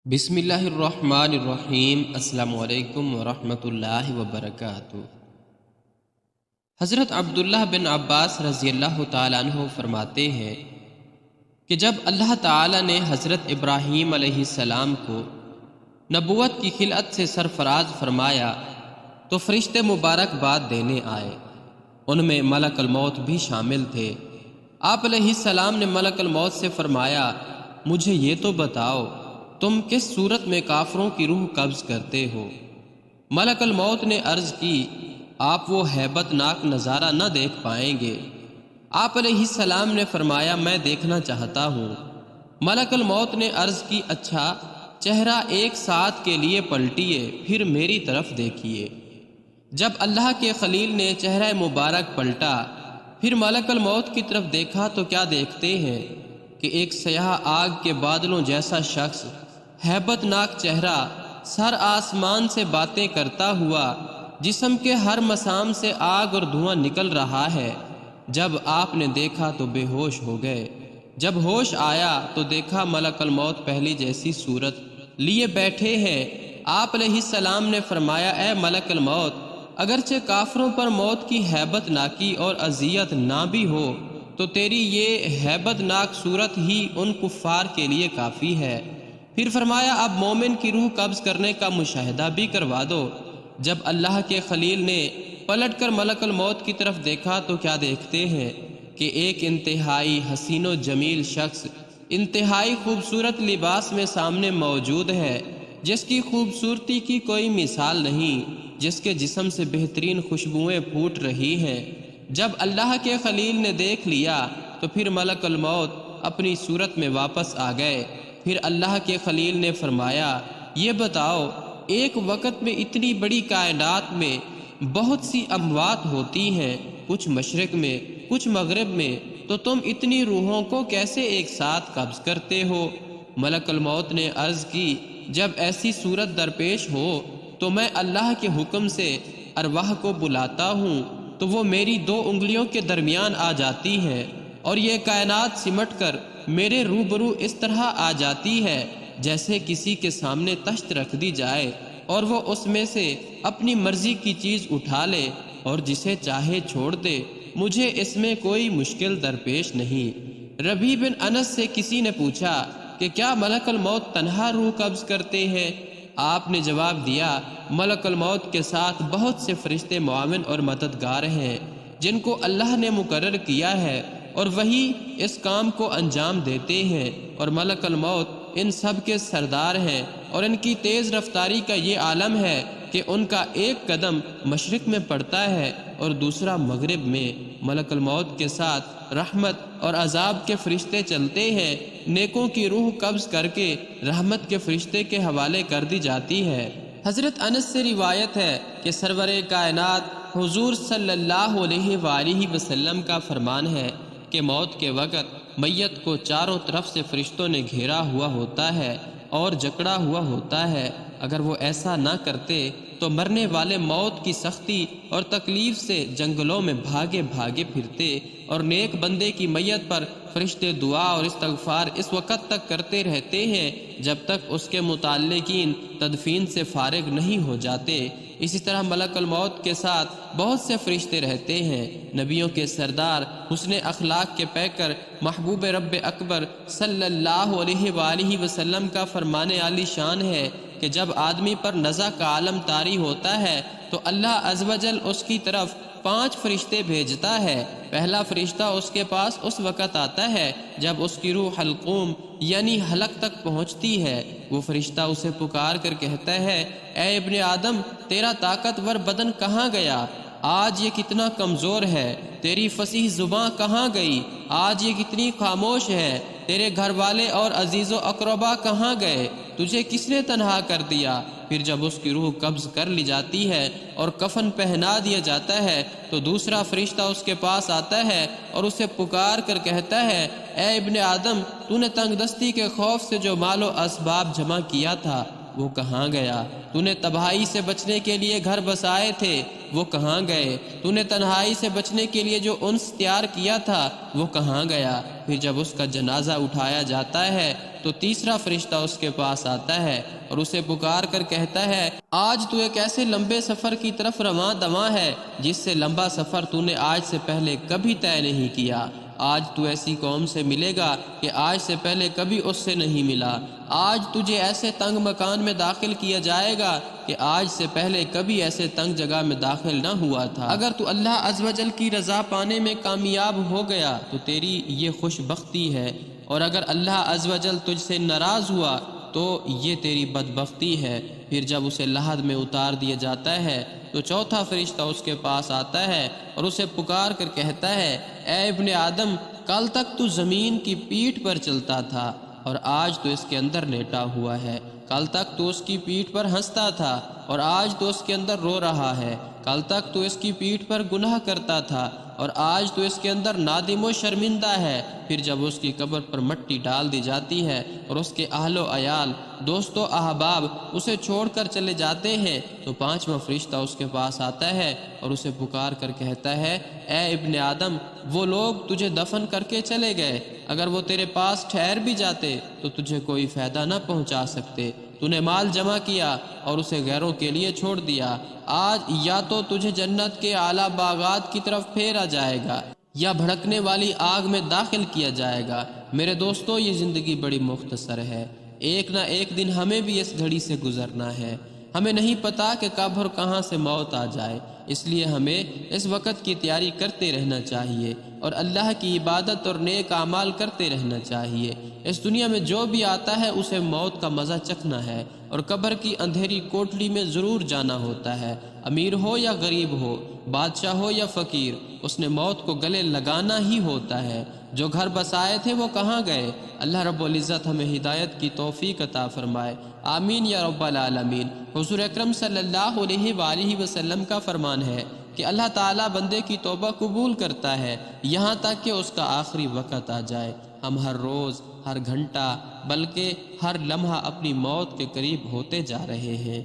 بسم اللہ الرحمن الرحیم۔ السلام علیکم ورحمۃ اللہ وبرکاتہ۔ حضرت عبداللہ بن عباس رضی اللہ تعالیٰ عنہ فرماتے ہیں کہ جب اللہ تعالیٰ نے حضرت ابراہیم علیہ السلام کو نبوت کی خلعت سے سرفراز فرمایا تو فرشتے مبارکباد دینے آئے، ان میں ملک الموت بھی شامل تھے۔ آپ علیہ السلام نے ملک الموت سے فرمایا، مجھے یہ تو بتاؤ تم کس صورت میں کافروں کی روح قبض کرتے ہو؟ ملک الموت نے عرض کی، آپ وہ ہیبت ناک نظارہ نہ دیکھ پائیں گے۔ آپ علیہ السلام نے فرمایا، میں دیکھنا چاہتا ہوں۔ ملک الموت نے عرض کی، اچھا چہرہ ایک ساتھ کے لیے پلٹیے، پھر میری طرف دیکھیے۔ جب اللہ کے خلیل نے چہرہ مبارک پلٹا، پھر ملک الموت کی طرف دیکھا تو کیا دیکھتے ہیں کہ ایک سیاہ آگ کے بادلوں جیسا شخص، ہیبت ناک چہرہ، سر آسمان سے باتیں کرتا ہوا، جسم کے ہر مسام سے آگ اور دھواں نکل رہا ہے۔ جب آپ نے دیکھا تو بے ہوش ہو گئے۔ جب ہوش آیا تو دیکھا ملک الموت پہلی جیسی صورت لیے بیٹھے ہیں۔ آپ علیہ السلام نے فرمایا، اے ملک الموت، اگرچہ کافروں پر موت کی ہیبت ناکی اور اذیت نہ بھی ہو تو تیری یہ ہیبت ناک صورت ہی ان کفار کے لیے کافی ہے۔ پھر فرمایا، اب مومن کی روح قبض کرنے کا مشاہدہ بھی کروا دو۔ جب اللہ کے خلیل نے پلٹ کر ملک الموت کی طرف دیکھا تو کیا دیکھتے ہیں کہ ایک انتہائی حسین و جمیل شخص انتہائی خوبصورت لباس میں سامنے موجود ہے، جس کی خوبصورتی کی کوئی مثال نہیں، جس کے جسم سے بہترین خوشبوئیں پھوٹ رہی ہیں۔ جب اللہ کے خلیل نے دیکھ لیا تو پھر ملک الموت اپنی صورت میں واپس آ گئے۔ پھر اللہ کے خلیل نے فرمایا، یہ بتاؤ، ایک وقت میں اتنی بڑی کائنات میں بہت سی اموات ہوتی ہیں، کچھ مشرق میں کچھ مغرب میں، تو تم اتنی روحوں کو کیسے ایک ساتھ قبض کرتے ہو؟ ملک الموت نے عرض کی، جب ایسی صورت درپیش ہو تو میں اللہ کے حکم سے ارواح کو بلاتا ہوں تو وہ میری دو انگلیوں کے درمیان آ جاتی ہیں، اور یہ کائنات سمٹ کر میرے روبرو اس طرح آ جاتی ہے جیسے کسی کے سامنے تشت رکھ دی جائے اور وہ اس میں سے اپنی مرضی کی چیز اٹھا لے اور جسے چاہے چھوڑ دے، مجھے اس میں کوئی مشکل درپیش نہیں۔ ربیع بن انس سے کسی نے پوچھا کہ کیا ملک الموت تنہا روح قبض کرتے ہیں؟ آپ نے جواب دیا، ملک الموت کے ساتھ بہت سے فرشتے معاون اور مددگار ہیں جن کو اللہ نے مقرر کیا ہے، اور وہی اس کام کو انجام دیتے ہیں، اور ملک الموت ان سب کے سردار ہیں، اور ان کی تیز رفتاری کا یہ عالم ہے کہ ان کا ایک قدم مشرق میں پڑتا ہے اور دوسرا مغرب میں۔ ملک الموت کے ساتھ رحمت اور عذاب کے فرشتے چلتے ہیں، نیکوں کی روح قبض کر کے رحمت کے فرشتے کے حوالے کر دی جاتی ہے۔ حضرت انس سے روایت ہے کہ سرور کائنات حضور صلی اللہ علیہ وآلہ وسلم کا فرمان ہے کہ موت کے وقت میت کو چاروں طرف سے فرشتوں نے گھیرا ہوا ہوتا ہے اور جکڑا ہوا ہوتا ہے۔ اگر وہ ایسا نہ کرتے تو مرنے والے موت کی سختی اور تکلیف سے جنگلوں میں بھاگے بھاگے پھرتے، اور نیک بندے کی میت پر فرشتے دعا اور استغفار اس وقت تک کرتے رہتے ہیں جب تک اس کے متعلقین تدفین سے فارغ نہیں ہو جاتے۔ اسی طرح ملک الموت کے ساتھ بہت سے فرشتے رہتے ہیں۔ نبیوں کے سردار، حسن اخلاق کے پیکر، محبوب رب اکبر صلی اللہ علیہ وآلہ وسلم کا فرمان عالی شان ہے کہ جب آدمی پر نزع کا عالم طاری ہوتا ہے تو اللہ عز و جل اس کی طرف 5 فرشتے بھیجتا ہے۔ پہلا فرشتہ اس کے پاس اس وقت آتا ہے جب اس کی روح حلقوم یعنی حلق تک پہنچتی ہے۔ وہ فرشتہ اسے پکار کر کہتا ہے، اے ابن آدم، تیرا طاقتور بدن کہاں گیا؟ آج یہ کتنا کمزور ہے۔ تیری فصیح زباں کہاں گئی؟ آج یہ کتنی خاموش ہے۔ تیرے گھر والے اور عزیز و اقربا کہاں گئے؟ تجھے کس نے تنہا کر دیا؟ پھر جب اس کی روح قبض کر لی جاتی ہے اور کفن پہنا دیا جاتا ہے تو دوسرا فرشتہ اس کے پاس آتا ہے اور اسے پکار کر کہتا ہے، اے ابن آدم، تو نے تنگ دستی کے خوف سے جو مال و اسباب جمع کیا تھا وہ کہاں گیا؟ تو نے تباہی سے بچنے کے لیے گھر بسائے تھے، وہ کہاں گئے؟ تو نے تنہائی سے بچنے کے لیے جو انس تیار کیا تھا وہ کہاں گیا؟ پھر جب اس کا جنازہ اٹھایا جاتا ہے تو تیسرا فرشتہ اس کے پاس آتا ہے اور اسے پکار کر کہتا ہے آج تو ایک ایسے لمبے سفر کی طرف رواں دواں ہے جس سے لمبا سفر تو نے آج سے پہلے کبھی طے نہیں کیا۔ آج تو ایسی قوم سے ملے گا کہ آج سے پہلے کبھی اس سے نہیں ملا۔ آج تجھے ایسے تنگ مکان میں داخل کیا جائے گا کہ آج سے پہلے کبھی ایسے تنگ جگہ میں داخل نہ ہوا تھا۔ اگر تو اللہ عز و جل کی رضا پانے میں کامیاب ہو گیا تو تیری یہ خوش بختی ہے، اور اگر اللہ عز و جل تجھ سے ناراض ہوا تو یہ تیری بدبختی ہے۔ پھر جب اسے لحد میں اتار دیا جاتا ہے تو چوتھا فرشتہ اس کے پاس آتا ہے اور اسے پکار کر کہتا ہے اے ابن آدم، کل تک تو زمین کی پیٹھ پر چلتا تھا اور آج تو اس کے اندر لیٹا ہوا ہے۔ کل تک تو اس کی پیٹھ پر ہنستا تھا اور آج تو اس کے اندر رو رہا ہے۔ کل تک تو اس کی پیٹھ پر گناہ کرتا تھا اور آج تو اس کے اندر نادم و شرمندہ ہے۔ پھر جب اس کی قبر پر مٹی ڈال دی جاتی ہے اور اس کے اہل و عیال، دوست و احباب اسے چھوڑ کر چلے جاتے ہیں تو پانچواں فرشتہ اس کے پاس آتا ہے اور اسے پکار کر کہتا ہے اے ابن آدم، وہ لوگ تجھے دفن کر کے چلے گئے، اگر وہ تیرے پاس ٹھہر بھی جاتے تو تجھے کوئی فائدہ نہ پہنچا سکتے۔ تو نے مال جمع کیا اور اسے غیروں کے لیے چھوڑ دیا۔ آج یا تو تجھے جنت کے اعلیٰ باغات کی طرف پھیرا جائے گا یا بھڑکنے والی آگ میں داخل کیا جائے گا۔ میرے دوستو، یہ زندگی بڑی مختصر ہے، ایک نہ ایک دن ہمیں بھی اس گھڑی سے گزرنا ہے۔ ہمیں نہیں پتا کہ کب اور کہاں سے موت آ جائے، اس لیے ہمیں اس وقت کی تیاری کرتے رہنا چاہیے اور اللہ کی عبادت اور نیک اعمال کرتے رہنا چاہیے۔ اس دنیا میں جو بھی آتا ہے اسے موت کا مزہ چکھنا ہے اور قبر کی اندھیری کوٹلی میں ضرور جانا ہوتا ہے۔ امیر ہو یا غریب ہو، بادشاہ ہو یا فقیر، اس نے موت کو گلے لگانا ہی ہوتا ہے۔ جو گھر بسائے تھے وہ کہاں گئے؟ اللہ رب العزت ہمیں ہدایت کی توفیق عطا فرمائے، آمین یا رب العالمین۔ حضور اکرم صلی اللہ علیہ وآلہ وسلم کا فرمان ہے کہ اللہ تعالیٰ بندے کی توبہ قبول کرتا ہے یہاں تک کہ اس کا آخری وقت آ جائے۔ ہم ہر روز، ہر گھنٹہ، بلکہ ہر لمحہ اپنی موت کے قریب ہوتے جا رہے ہیں۔